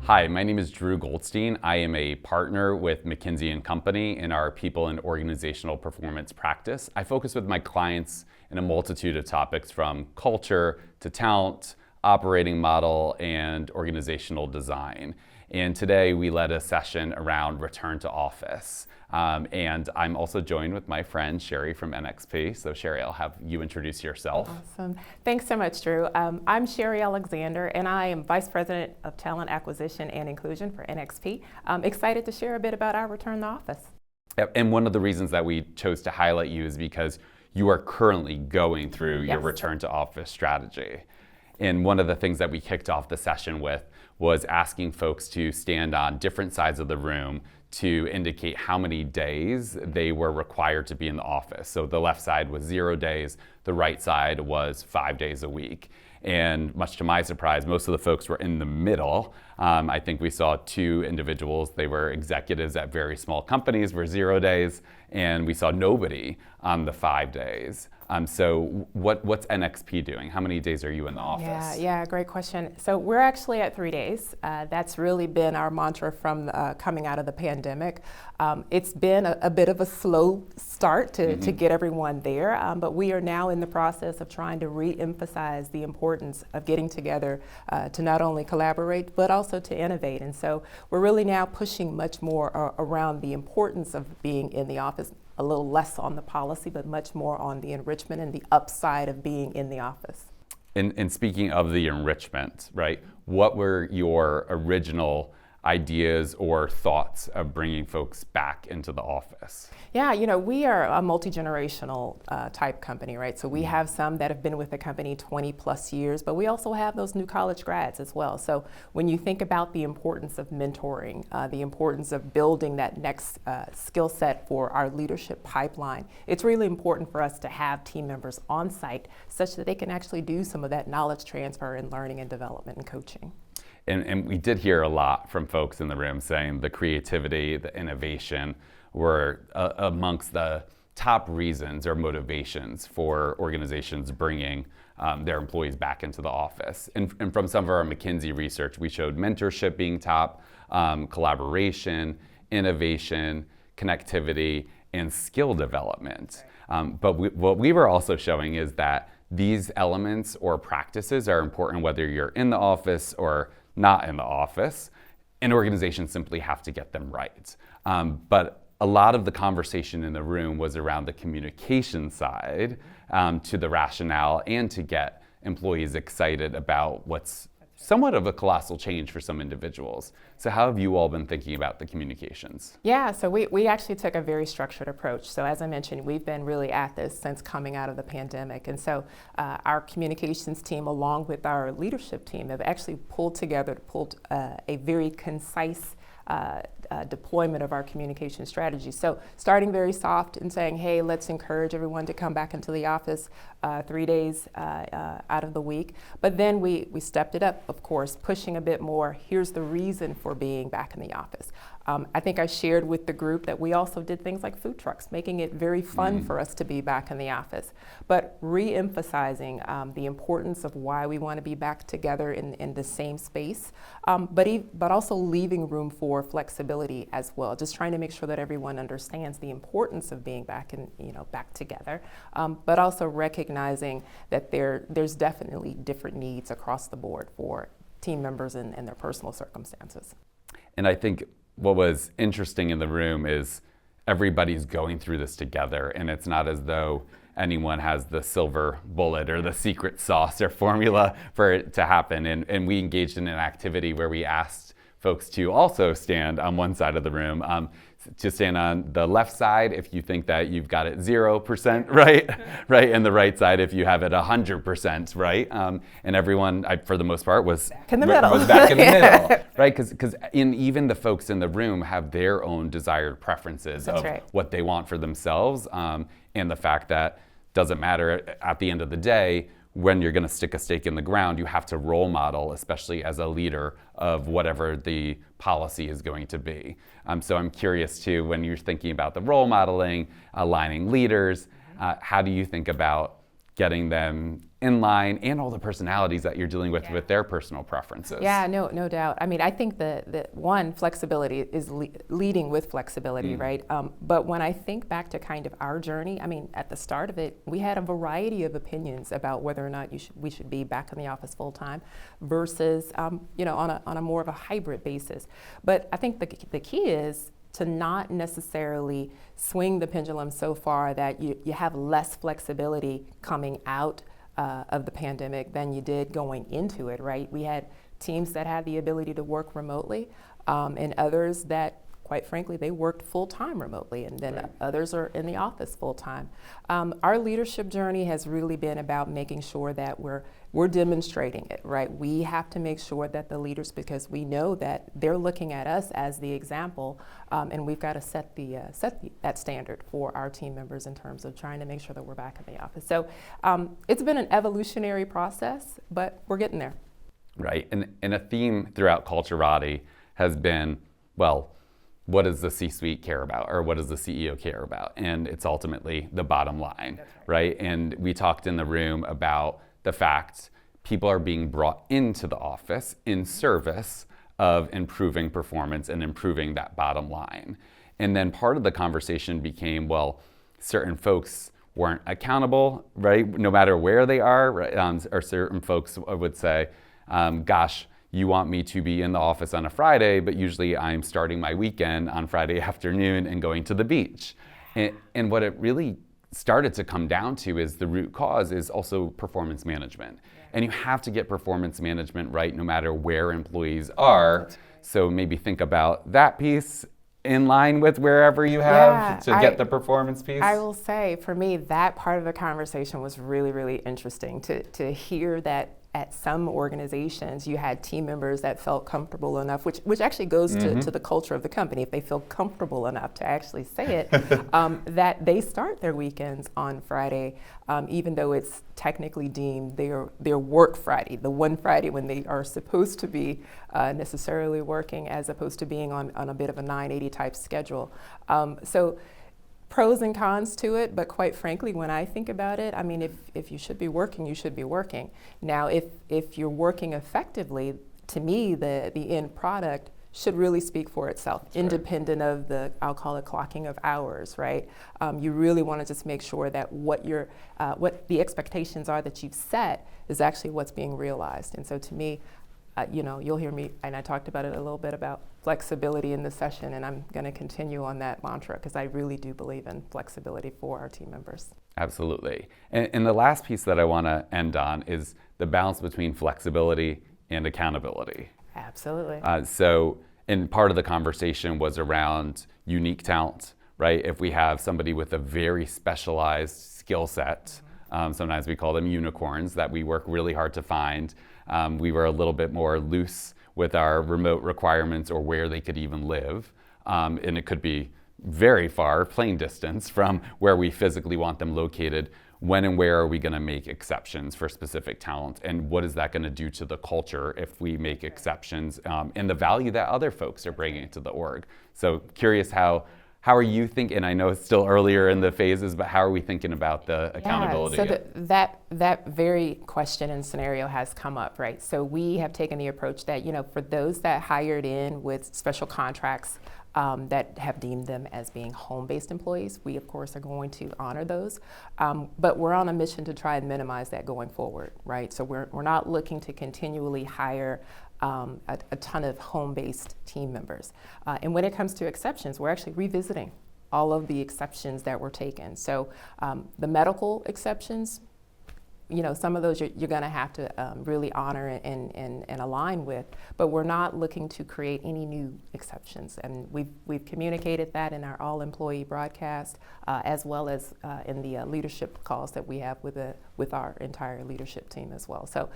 Hi, my name is Drew Goldstein. I am a partner with McKinsey and Company in our people and organizational performance practice. I focus with my clients in a multitude of topics from culture to talent, operating model, and organizational design. And today we led a session around return to office. And I'm also joined with my friend Sherry from NXP. So Sherry, I'll have you introduce yourself. Awesome. Thanks so much, Drew. I'm Sherry Alexander, and I am Vice President of Talent Acquisition and Inclusion for NXP. I'm excited to share a bit about our return to office. And one of the reasons that we chose to highlight you is because you are currently going through your return to office strategy. And one of the things that we kicked off the session with was asking folks to stand on different sides of the room to indicate how many days they were required to be in the office. So the left side was 0 days, the right side was 5 days a week. And much to my surprise, most of the folks were in the middle. I think we saw two individuals, they were executives at very small companies, were 0 days, and we saw nobody on the 5 days. So what's NXP doing? How many days are you in the office? Yeah, great question. So we're actually at 3 days. That's really been our mantra from coming out of the pandemic. It's been a bit of a slow start to get everyone there, but we are now in the process of trying to re-emphasize the importance of getting together to not only collaborate, but also to innovate. And so we're really now pushing much more around the importance of being in the office. A little less on the policy, but much more on the enrichment and the upside of being in the office. And speaking of the enrichment, right, what were your original ideas or thoughts of bringing folks back into the office? Yeah, we are a multi-generational type company, right? So we have some that have been with the company 20 plus years, but we also have those new college grads as well. So when you think about the importance of mentoring, the importance of building that next skill set for our leadership pipeline, it's really important for us to have team members on site such that they can actually do some of that knowledge transfer and learning and development and coaching. And we did hear a lot from folks in the room saying the creativity, the innovation were amongst the top reasons or motivations for organizations bringing their employees back into the office. And from some of our McKinsey research, we showed mentorship being top, collaboration, innovation, connectivity, and skill development. But what we were also showing is that these elements or practices are important whether you're in the office or not in the office, and organizations simply have to get them right. But a lot of the conversation in the room was around the communication side to the rationale and to get employees excited about what's somewhat of a colossal change for some individuals. So how have you all been thinking about the communications? Yeah, so we actually took a very structured approach. So as I mentioned, we've been really at this since coming out of the pandemic. And so our communications team, along with our leadership team, have actually pulled a very concise deployment of our communication strategy. So starting very soft and saying, hey, let's encourage everyone to come back into the office 3 days out of the week. But then we stepped it up, of course, pushing a bit more. Here's the reason for being back in the office. I think I shared with the group that we also did things like food trucks, making it very fun for us to be back in the office. But re-emphasizing the importance of why we want to be back together in the same space, but also leaving room for flexibility as well. Just trying to make sure that everyone understands the importance of being back together, but also recognizing that there's definitely different needs across the board for team members and their personal circumstances. And I think what was interesting in the room is everybody's going through this together, and it's not as though anyone has the silver bullet or the secret sauce or formula for it to happen. And we engaged in an activity where we asked folks to also stand on one side of the room, to stand on the left side if you think that you've got it 0% right, and the right side if you have it 100% right. And everyone, for the most part, was back in the middle, right? Because even the folks in the room have their own desired preferences of what they want for themselves, and the fact that doesn't matter at the end of the day. When you're going to stick a stake in the ground, you have to role model, especially as a leader, of whatever the policy is going to be. So I'm curious too, when you're thinking about the role modeling, aligning leaders, how do you think about getting them in line, and all the personalities that you're dealing with their personal preferences. Yeah, no doubt. I mean, I think the one, flexibility is leading with flexibility, right? But when I think back to kind of our journey, I mean, at the start of it, we had a variety of opinions about whether or not we should be back in the office full time versus, on a more of a hybrid basis. But I think the key is to not necessarily swing the pendulum so far that you have less flexibility coming out of the pandemic than you did going into it, right? We had teams that had the ability to work remotely, and others that, quite frankly, they worked full-time remotely, and then others are in the office full-time. Our leadership journey has really been about making sure that we're demonstrating it, right? We have to make sure that the leaders, because we know that they're looking at us as the example, and we've got to set that standard for our team members in terms of trying to make sure that we're back in the office. So it's been an evolutionary process, but we're getting there. Right, and a theme throughout Culturati has been, well, what does the C-suite care about, or what does the CEO care about? And it's ultimately the bottom line, That's right? And we talked in the room about the fact people are being brought into the office in service of improving performance and improving that bottom line. And then part of the conversation became, well, certain folks weren't accountable, right? No matter where they are, right? Or certain folks would say, gosh, you want me to be in the office on a Friday, but usually I'm starting my weekend on Friday afternoon and going to the beach. And what it really started to come down to is the root cause is also performance management. And you have to get performance management right no matter where employees are. So maybe think about that piece in line with wherever you have to get the performance piece. I will say, for me, that part of the conversation was really, really interesting to hear that at some organizations you had team members that felt comfortable enough, which actually goes to the culture of the company. If they feel comfortable enough to actually say it, that they start their weekends on Friday, even though it's technically deemed their work Friday, the one Friday when they are supposed to be necessarily working, as opposed to being on a bit of a 980 type schedule. So pros and cons to it, but quite frankly, when I think about it, I mean, if you should be working, you should be working. Now, if you're working effectively, to me, the end product should really speak for itself, independent of I'll call it clocking of hours, right? You really want to just make sure that what the expectations are that you've set is actually what's being realized. And so to me, you'll hear me, and I talked about it a little bit about flexibility in this session, and I'm going to continue on that mantra because I really do believe in flexibility for our team members. Absolutely. And the last piece that I want to end on is the balance between flexibility and accountability. Absolutely. And part of the conversation was around unique talent, right? If we have somebody with a very specialized skill set, sometimes we call them unicorns, that we work really hard to find. We were a little bit more loose with our remote requirements or where they could even live. And it could be very far, plain distance from where we physically want them located. When and where are we going to make exceptions for specific talent? And what is that going to do to the culture if we make exceptions and the value that other folks are bringing to the org? So curious how are you thinking? I know it's still earlier in the phases, but how are we thinking about the accountability? So that very question and scenario has come up, right? So we have taken the approach that, for those that hired in with special contracts that have deemed them as being home-based employees, we of course are going to honor those. But we're on a mission to try and minimize that going forward, right? So we're not looking to continually hire a ton of home-based team members. And when it comes to exceptions, we're actually revisiting all of the exceptions that were taken. So the medical exceptions, some of those you're going to have to really honor and align with, but we're not looking to create any new exceptions. And we've communicated that in our all-employee broadcast, as well as in the leadership calls that we have with our entire leadership team as well. So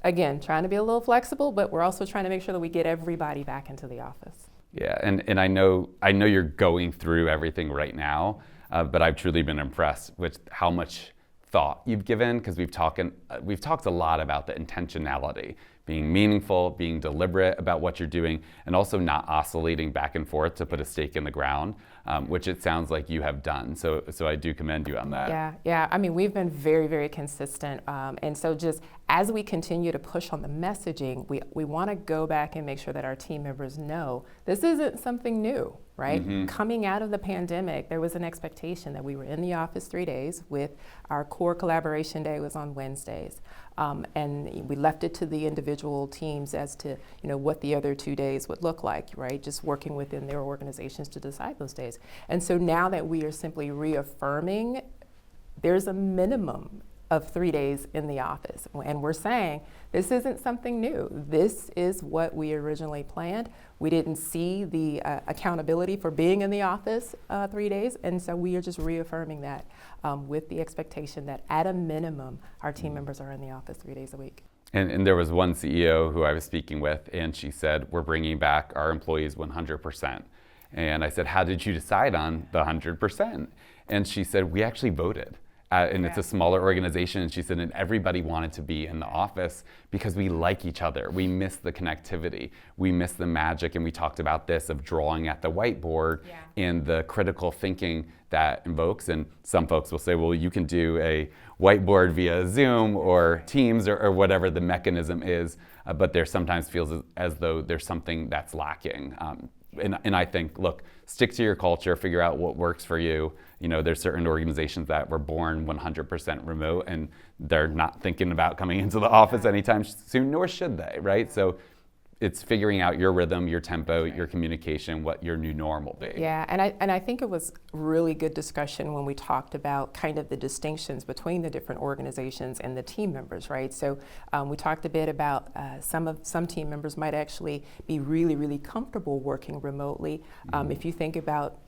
again, trying to be a little flexible, but we're also trying to make sure that we get everybody back into the office. Yeah, and I know you're going through everything right now, but I've truly been impressed with how much thought you've given, because we've talked a lot about the intentionality being meaningful, being deliberate about what you're doing, and also not oscillating back and forth to put a stake in the ground, which it sounds like you have done. So I do commend you on that. Yeah. I mean, we've been very, very consistent. And so just as we continue to push on the messaging, we want to go back and make sure that our team members know this isn't something new, right? Mm-hmm. Coming out of the pandemic, there was an expectation that we were in the office 3 days with our core collaboration day was on Wednesdays. And we left it to the individual teams as to what the other 2 days would look like, right? Just working within their organizations to decide those days. And so now that we are simply reaffirming there's a minimum of 3 days in the office. And we're saying this isn't something new. This is what we originally planned. We didn't see the accountability for being in the office 3 days. And so we are just reaffirming that with the expectation that at a minimum, our team members are in the office 3 days a week. And there was one CEO who I was speaking with, and she said, we're bringing back our employees 100%. And I said, how did you decide on the 100%? And she said, we actually voted. And it's a smaller organization, and she said, and everybody wanted to be in the office because we like each other. We miss the connectivity. We miss the magic, and we talked about this of drawing at the whiteboard and the critical thinking that invokes. And some folks will say, well, you can do a whiteboard via Zoom or Teams or whatever the mechanism is, but there sometimes feels as though there's something that's lacking. And I think, look, stick to your culture, figure out what works for you. There's certain organizations that were born 100% remote, and they're not thinking about coming into the office anytime soon, nor should they, right? So it's figuring out your rhythm, your tempo, your communication, what your new normal be. Yeah, and I think it was really good discussion when we talked about kind of the distinctions between the different organizations and the team members, right? So we talked a bit about some team members might actually be really, really comfortable working remotely. If you think about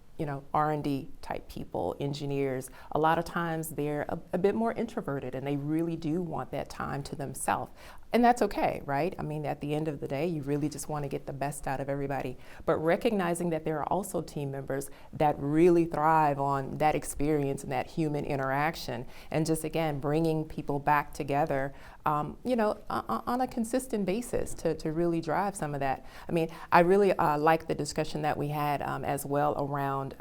R&D type people, engineers, a lot of times they're a bit more introverted and they really do want that time to themselves. And that's okay, right? I mean, at the end of the day, you really just want to get the best out of everybody. But recognizing that there are also team members that really thrive on that experience and that human interaction, and just, again, bringing people back together, on a consistent basis to really drive some of that. I mean, I really like the discussion that we had as well around,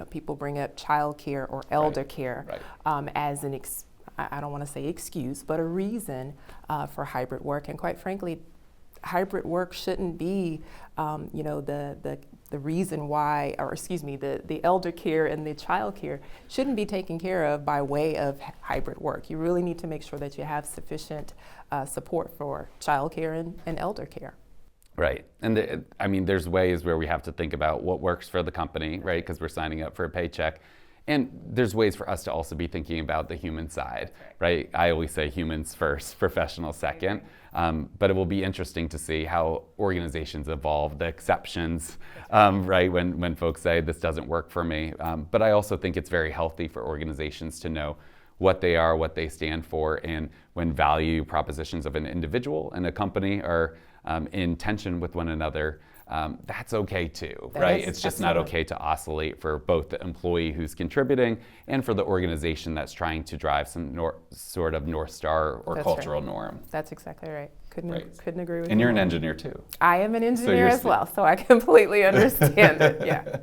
people bring up childcare or elder care as an I don't want to say excuse, but a reason for hybrid work. And quite frankly, hybrid work shouldn't be, the reason why, or excuse me, the elder care and the child care shouldn't be taken care of by way of hybrid work. You really need to make sure that you have sufficient support for child care and elder care. Right. And there's ways where we have to think about what works for the company, right? Because we're signing up for a paycheck. And there's ways for us to also be thinking about the human side, right? I always say humans first, professional second. But it will be interesting to see how organizations evolve, the exceptions, right? When folks say this doesn't work for me. But I also think it's very healthy for organizations to know what they are, what they stand for, and when value propositions of an individual and a company are in tension with one another, that's okay too, right? It's just not okay to oscillate for both the employee who's contributing and for the organization that's trying to drive some sort of North Star or cultural norm. That's exactly right. Couldn't agree with you. And you're an engineer too. I am an engineer as well, so I completely understand it, yeah.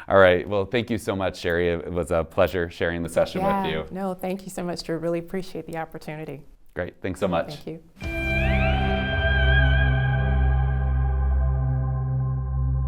All right, well, thank you so much, Sherry. It was a pleasure sharing the session with you. No, thank you so much, Drew. Really appreciate the opportunity. Great, thanks so much. Thank you.